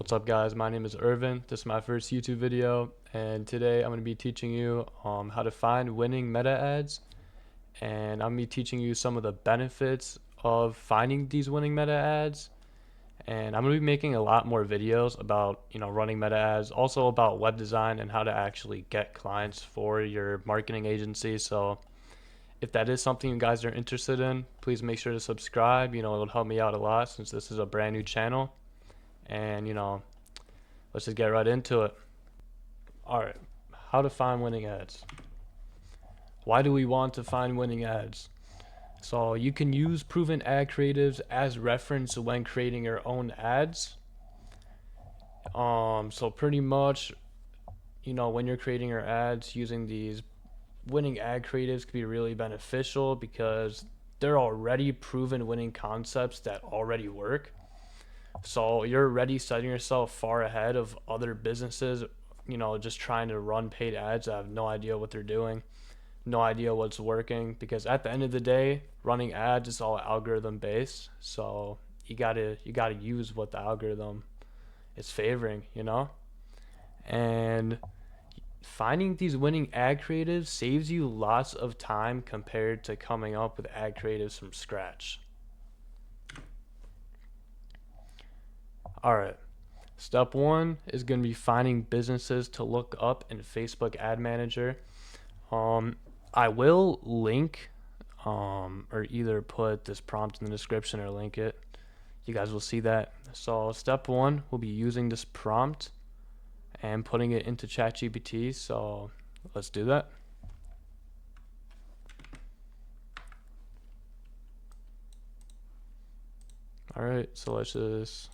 What's up guys, my name is Irvin. This is my first YouTube video and today I'm going to be teaching you how to find winning meta ads, and I'm going to be teaching you some of the benefits of finding these winning meta ads. And I'm going to be making a lot more videos about running meta ads, also about web design and how to actually get clients for your marketing agency. So if that is something you guys are interested in, please make sure to subscribe. It'll help me out a lot since this is a brand new channel. And let's just get right into it. Alright, how to find winning ads. Why do we want to find winning ads? So you can use proven ad creatives as reference when creating your own ads. So pretty much, when you're creating your ads, using these winning ad creatives could be really beneficial because they're already proven winning concepts that already work. So you're already setting yourself far ahead of other businesses, just trying to run paid ads that have no idea what they're doing, no idea what's working. Because at the end of the day, running ads is all algorithm based. So you gotta use what the algorithm is favoring. And finding these winning ad creatives saves you lots of time compared to coming up with ad creatives from scratch. Alright, step one is going to be finding businesses to look up in Facebook Ad Manager. I will link or either put this prompt in the description or link it. You guys will see that. So step one will be using this prompt and putting it into ChatGPT. So let's do that. Alright, so let's just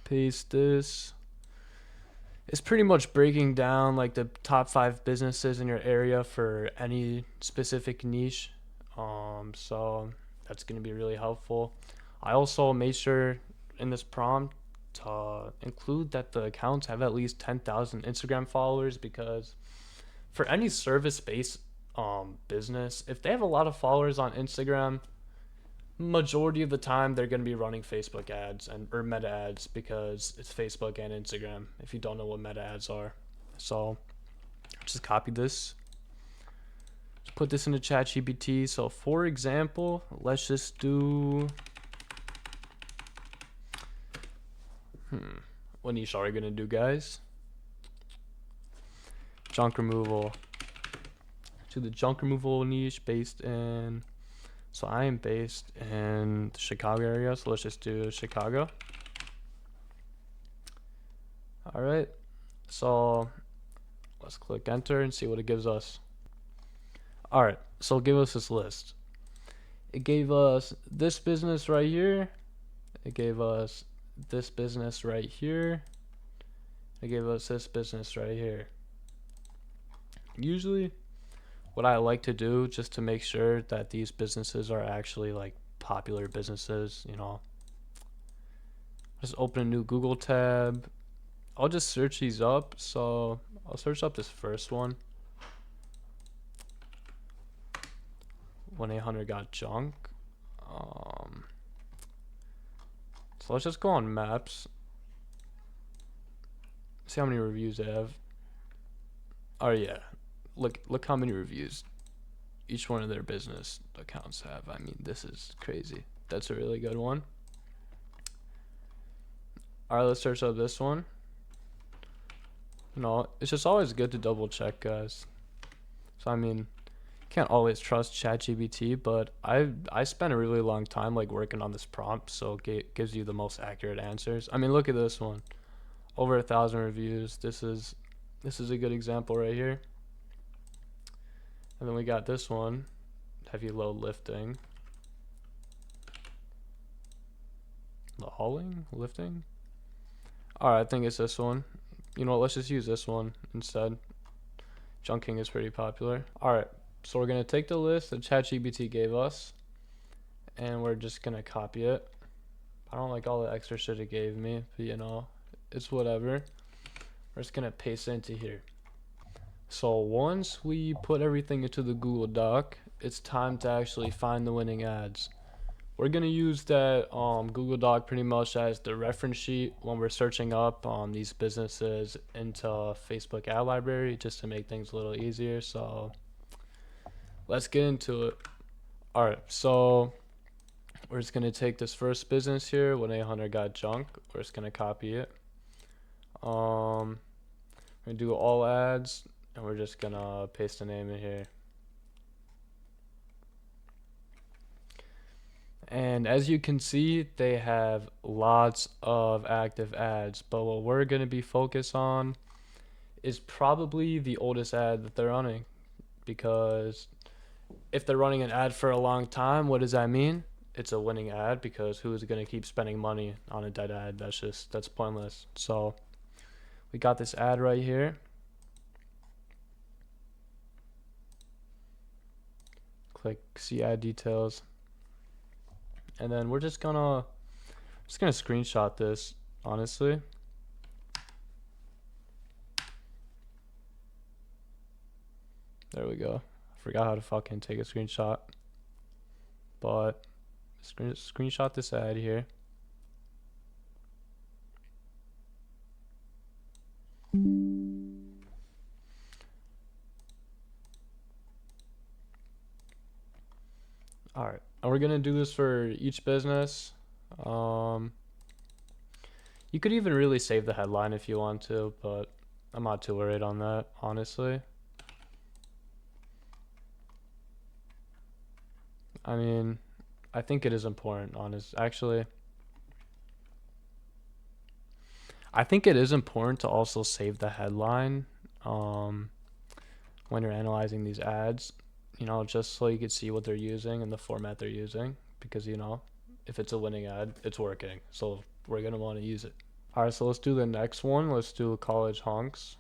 paste this. It's pretty much breaking down like the top 5 businesses in your area for any specific niche. So that's going to be really helpful. I also made sure in this prompt to include that the accounts have at least 10,000 Instagram followers, because for any service-based business, if they have a lot of followers on Instagram, majority of the time they're going to be running Facebook ads or meta ads, because it's Facebook and Instagram if you don't know what meta ads are. So just copy this, just put this into ChatGPT. So for example, let's just do what niche are we going to do, guys? Junk removal. To the junk removal niche based in, so I am based in the Chicago area, so let's just do Chicago. Alright, so let's click enter and see what it gives us. Alright, so give us this list. It gave us this business right here. It gave us this business right here. It gave us this business right here. Usually what I like to do, just to make sure that these businesses are actually like popular businesses, just open a new Google tab. I'll just search these up. So I'll search up this first one, 1-800-GOT-JUNK. So let's just go on Maps, see how many reviews they have. Oh yeah, look how many reviews each one of their business accounts have. I mean, this is crazy. That's a really good one. Alright, let's search up this one. It's just always good to double check, guys. So I mean, can't always trust ChatGPT, but I spent a really long time like working on this prompt, so it gives you the most accurate answers. I mean, look at this one, over 1,000 reviews. This is a good example right here. And then we got this one, heavy load lifting. The hauling? Lifting? Alright, I think it's this one. You know what, let's just use this one instead. Junking is pretty popular. Alright, so we're going to take the list that ChatGPT gave us, and we're just going to copy it. I don't like all the extra shit it gave me, but it's whatever. We're just going to paste it into here. So once we put everything into the Google Doc, it's time to actually find the winning ads. we're gonna use that Google Doc pretty much as the reference sheet when we're searching up these businesses into Facebook ad library, just to make things a little easier. So let's get into it. All right, so we're just gonna take this first business here, 1-800 got junk. We're just gonna copy it. We're gonna do all ads, and we're just gonna paste the name in here. And as you can see, they have lots of active ads, but what we're going to be focused on is probably the oldest ad that they're running, because if they're running an ad for a long time, what does that mean? It's a winning ad, because who is going to keep spending money on a dead ad? That's pointless. So we got this ad right here. Click see ad details. And then we're just gonna screenshot this, honestly. There we go. I forgot how to fucking take a screenshot. But screenshot this ad here. All right, and we're gonna do this for each business. You could even really save the headline if you want to, but I'm not too worried on that, honestly. I mean, I think it is important, actually. I think it is important to also save the headline when you're analyzing these ads, just so you can see what they're using and the format they're using, because, if it's a winning ad, it's working. So we're going to want to use it. All right, so let's do the next one. Let's do college hunks.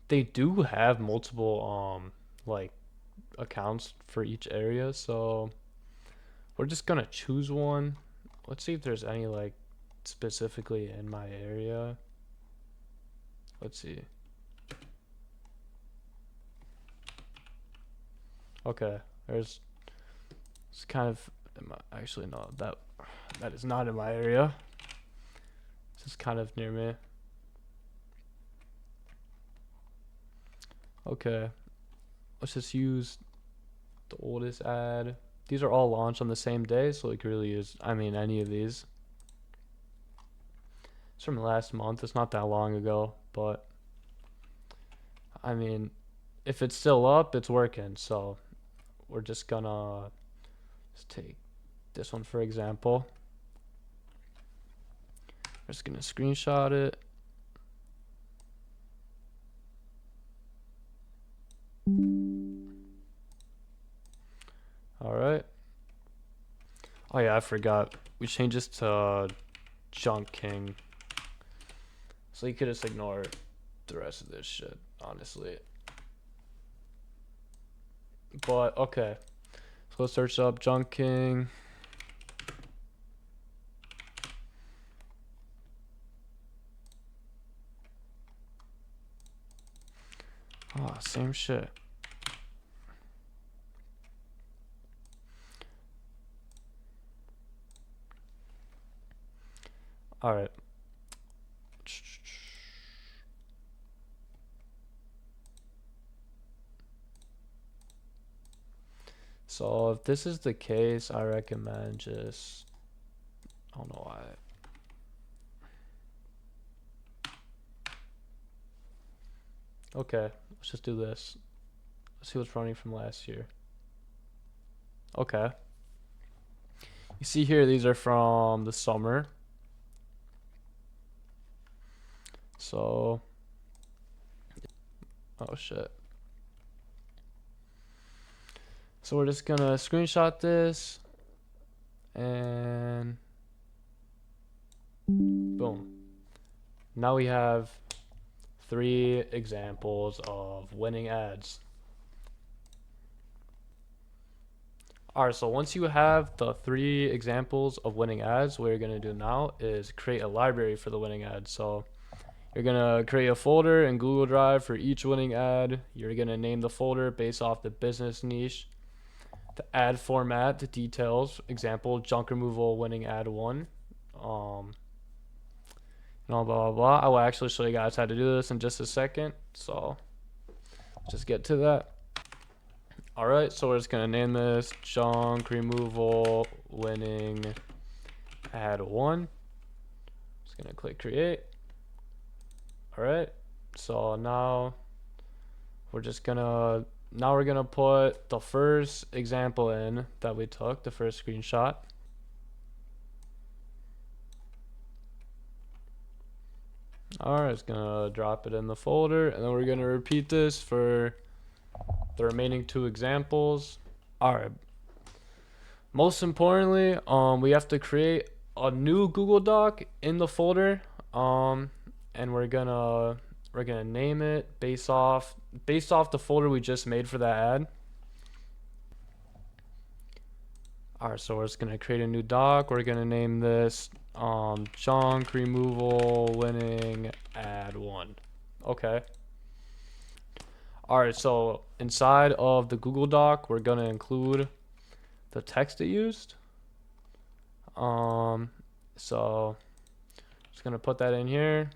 They do have multiple like accounts for each area, so we're just gonna choose one. Let's see if there's any like specifically in my area. Let's see. Okay, it's kind of actually no, that is not in my area. This is kind of near me. Okay, let's just use the oldest ad. These are all launched on the same day, so we could really use, any of these. It's from last month. It's not that long ago, but if it's still up, it's working. So we're just gonna take this one for example. We're just gonna screenshot it. All right. Oh yeah, I forgot. We changed this to Junk King. So you could just ignore the rest of this shit, honestly. But okay. So let's search up Junk King. Oh, same shit. All right. So if this is the case, I recommend just, I don't know why. Okay, let's just do this. Let's see what's running from last year. Okay. You see here, these are from the summer. So, oh shit. So we're just gonna screenshot this and boom. Now we have 3 examples of winning ads. Alright, so once you have the 3 examples of winning ads, what you're gonna do now is create a library for the winning ads. So You're gonna create a folder in Google Drive for each winning ad. You're gonna name the folder based off the business niche. The ad format, the details. Example, junk removal winning ad one. Um, blah blah blah. I will actually show you guys how to do this in just a second. So just get to that. Alright, so we're just gonna name this junk removal winning ad one. Just gonna click create. Alright, so now we're gonna put the first example in that we took, the first screenshot. Alright, it's gonna drop it in the folder, and then we're gonna repeat this for the remaining two examples. Alright, most importantly, we have to create a new Google Doc in the folder, and we're gonna name it based off the folder we just made for that ad. Alright, so we're just gonna create a new doc. We're gonna name this junk removal winning ad one. Okay. Alright, so inside of the Google Doc, we're gonna include the text it used. So just gonna put that in here.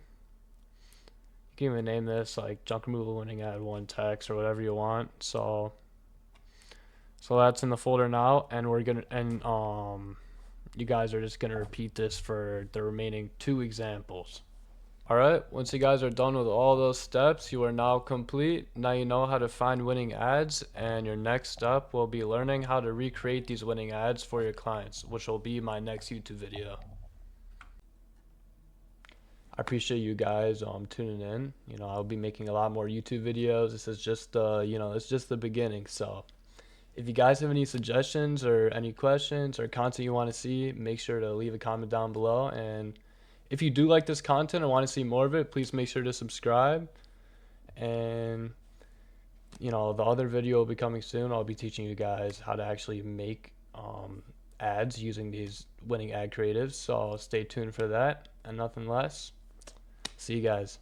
You can even name this like junk removal winning ad one text or whatever you want. So that's in the folder now, and you guys are just gonna repeat this for the remaining two examples. Alright, once you guys are done with all those steps, you are now complete. Now you know how to find winning ads, and your next step will be learning how to recreate these winning ads for your clients, which will be my next YouTube video. I appreciate you guys tuning in. I'll be making a lot more YouTube videos. This is just it's just the beginning. So if you guys have any suggestions or any questions or content you want to see, make sure to leave a comment down below. And if you do like this content and want to see more of it, please make sure to subscribe. And the other video will be coming soon. I'll be teaching you guys how to actually make ads using these winning ad creatives. So stay tuned for that, and nothing less. See you guys.